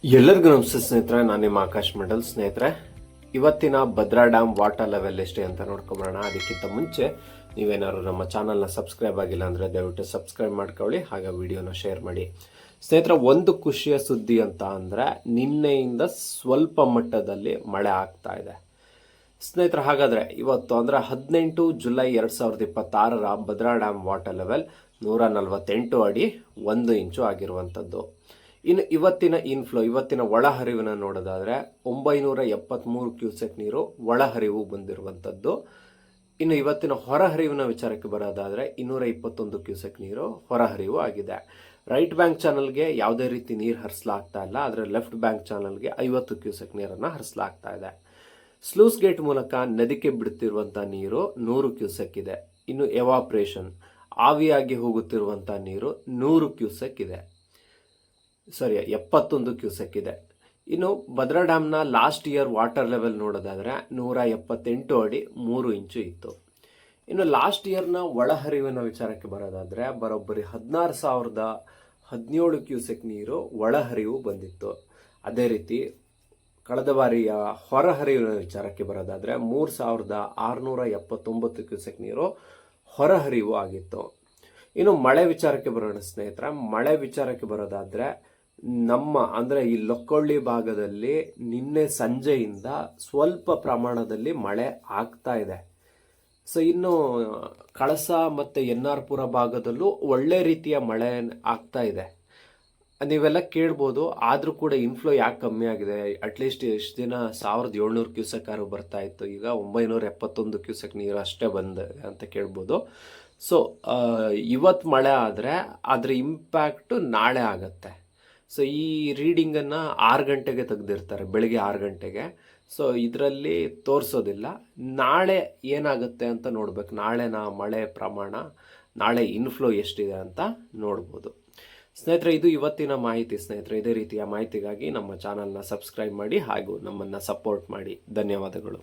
ಎಲ್ಲರಿಗೂ ನಮಸ್ತೆ ಸ್ನೇಹಿತರೆ, ನಾನು ನಿಮ್ಮ ಆಕಾಶ್ ಮಂಡಲ್. ಸ್ನೇಹಿತರೆ, ಇವತ್ತಿನ ಭದ್ರಾ ಡ್ಯಾಮ್ ವಾಟರ್ ಲೆವೆಲ್ ಎಷ್ಟೇ ಅಂತ ನೋಡ್ಕೊಂಬರೋಣ. ಅದಕ್ಕಿಂತ ಮುಂಚೆ ನೀವೇನಾದ್ರು ನಮ್ಮ ಚಾನಲ್ನ ಸಬ್ಸ್ಕ್ರೈಬ್ ಆಗಿಲ್ಲ ಅಂದರೆ ದಯವಿಟ್ಟು ಸಬ್ಸ್ಕ್ರೈಬ್ ಮಾಡ್ಕೊಳ್ಳಿ, ಹಾಗೆ ವಿಡಿಯೋನ ಶೇರ್ ಮಾಡಿ. ಸ್ನೇಹಿತರೆ, ಒಂದು ಖುಷಿಯ ಸುದ್ದಿ ಅಂತ ಅಂದರೆ ನಿನ್ನೆಯಿಂದ ಸ್ವಲ್ಪ ಮಟ್ಟದಲ್ಲಿ ಮಳೆ ಆಗ್ತಾ ಇದೆ. ಸ್ನೇಹಿತರೆ, ಹಾಗಾದರೆ ಇವತ್ತು ಅಂದರೆ 18 July 2026 Bhadra dam water level 148 ಅಡಿ 1 ಇಂಚು ಆಗಿರುವಂಥದ್ದು. ಇನ್ನು ಇವತ್ತಿನ ಒಳಹರಿವಿನ ನೋಡೋದಾದರೆ 973 ಕ್ಯೂಸೆಕ್ ನೀರು ಒಳಹರಿವು ಬಂದಿರುವಂಥದ್ದು. ಇನ್ನು ಇವತ್ತಿನ ಹೊರಹರಿವಿನ ವಿಚಾರಕ್ಕೆ ಬರೋದಾದರೆ 221 ಕ್ಯೂಸೆಕ್ ನೀರು ಹೊರಹರಿವು ಆಗಿದೆ. ರೈಟ್ ಬ್ಯಾಂಕ್ ಚಾನಲ್ಗೆ ಯಾವುದೇ ರೀತಿ ನೀರು ಹರಿಸಲಾಗ್ತಾ ಇಲ್ಲ, ಆದರೆ ಲೆಫ್ಟ್ ಬ್ಯಾಂಕ್ ಚಾನಲ್ಗೆ 50 ಕ್ಯೂಸೆಕ್ ನೀರನ್ನು ಹರಿಸಲಾಗ್ತಾ ಇದೆ. ಸ್ಲೂಸ್ ಗೇಟ್ ಮೂಲಕ ನದಿಗೆ ಬಿಡುತ್ತಿರುವಂಥ ನೀರು 100 ಕ್ಯೂಸೆಕ್ ಇದೆ. ಇನ್ನು ಎವಾಪ್ರೇಷನ್ ಆವಿಯಾಗಿ ಹೋಗುತ್ತಿರುವಂಥ ನೀರು 100 ಕ್ಯೂಸೆಕ್ ಇದೆ. 71 ಕ್ಯೂಸೆಕ್ ಇದೆ. ಇನ್ನು ಭದ್ರಾ ಡ್ಯಾಮ್ನ ಲಾಸ್ಟ್ ಇಯರ್ ವಾಟರ್ ಲೆವೆಲ್ ನೋಡೋದಾದರೆ 178 ಅಡಿ 3 ಇಂಚು ಇತ್ತು. ಇನ್ನು ಲಾಸ್ಟ್ ಇಯರ್ನ ಒಳಹರಿವಿನ ವಿಚಾರಕ್ಕೆ ಬರೋದಾದರೆ ಬರೋಬ್ಬರಿ 16,017 ಕ್ಯೂಸೆಕ್ ನೀರು ಒಳಹರಿವು ಬಂದಿತ್ತು. ಅದೇ ರೀತಿ ಕಳೆದ ಬಾರಿಯ ಹೊರಹರಿವಿನ ವಿಚಾರಕ್ಕೆ ಬರೋದಾದರೆ 3,679 ಕ್ಯೂಸೆಕ್ ನೀರು ಹೊರಹರಿವು ಆಗಿತ್ತು. ಇನ್ನು ಮಳೆ ವಿಚಾರಕ್ಕೆ ಬರೋಣ ಸ್ನೇಹಿತರೆ. ಮಳೆ ವಿಚಾರಕ್ಕೆ ಬರೋದಾದರೆ ಅಂದರೆ ಈ ಲೊಕ್ಕೊಳ್ಳಿ ಭಾಗದಲ್ಲಿ ನಿನ್ನೆ ಸಂಜೆಯಿಂದ ಸ್ವಲ್ಪ ಪ್ರಮಾಣದಲ್ಲಿ ಮಳೆ ಆಗ್ತಾ ಇದೆ. ಸೊ ಇನ್ನು ಕಳಸ ಮತ್ತು NR-ಪುರ ಭಾಗದಲ್ಲೂ ಒಳ್ಳೆ ರೀತಿಯ ಮಳೆ ಆಗ್ತಾ ಇದೆ. ನೀವೆಲ್ಲ ಕೇಳ್ಬೋದು, ಆದರೂ ಕೂಡ ಇನ್ಫ್ಲೋ ಯಾಕೆ ಕಮ್ಮಿ ಆಗಿದೆ? ಅಟ್ಲೀಸ್ಟ್ ಎಷ್ಟು ದಿನ 1,700 ಕ್ಯೂಸೆಕ್ ಆರು ಬರ್ತಾ ಇತ್ತು, ಈಗ 971 ಕ್ಯೂಸೆಕ್ ನೀರು ಅಷ್ಟೇ ಬಂದಿದೆ ಅಂತ ಕೇಳ್ಬೋದು. ಸೊ ಇವತ್ತು ಮಳೆ ಆದರೆ ಅದರ ಇಂಪ್ಯಾಕ್ಟು ನಾಳೆ ಆಗತ್ತೆ. ಸೊ ಈ ರೀಡಿಂಗನ್ನು 6 ಗಂಟೆಗೆ ತೆಗೆದಿರ್ತಾರೆ, ಬೆಳಗ್ಗೆ 6 ಗಂಟೆಗೆ. ಸೊ ಇದರಲ್ಲಿ ತೋರಿಸೋದಿಲ್ಲ. ನಾಳೆ ಏನಾಗುತ್ತೆ ಅಂತ ನೋಡ್ಬೇಕು. ನಾಳೆನ ಮಳೆ ಪ್ರಮಾಣ, ನಾಳೆ ಇನ್ಫ್ಲೋ ಎಷ್ಟಿದೆ ಅಂತ ನೋಡ್ಬೋದು. ಸ್ನೇಹಿತರೆ, ಇದು ಇವತ್ತಿನ ಮಾಹಿತಿ. ಸ್ನೇಹಿತರೆ, ಇದೇ ರೀತಿಯ ಮಾಹಿತಿಗಾಗಿ ನಮ್ಮ ಚಾನಲ್ನ ಸಬ್ಸ್ಕ್ರೈಬ್ ಮಾಡಿ ಹಾಗೂ ನಮ್ಮನ್ನು ಸಪೋರ್ಟ್ ಮಾಡಿ. ಧನ್ಯವಾದಗಳು.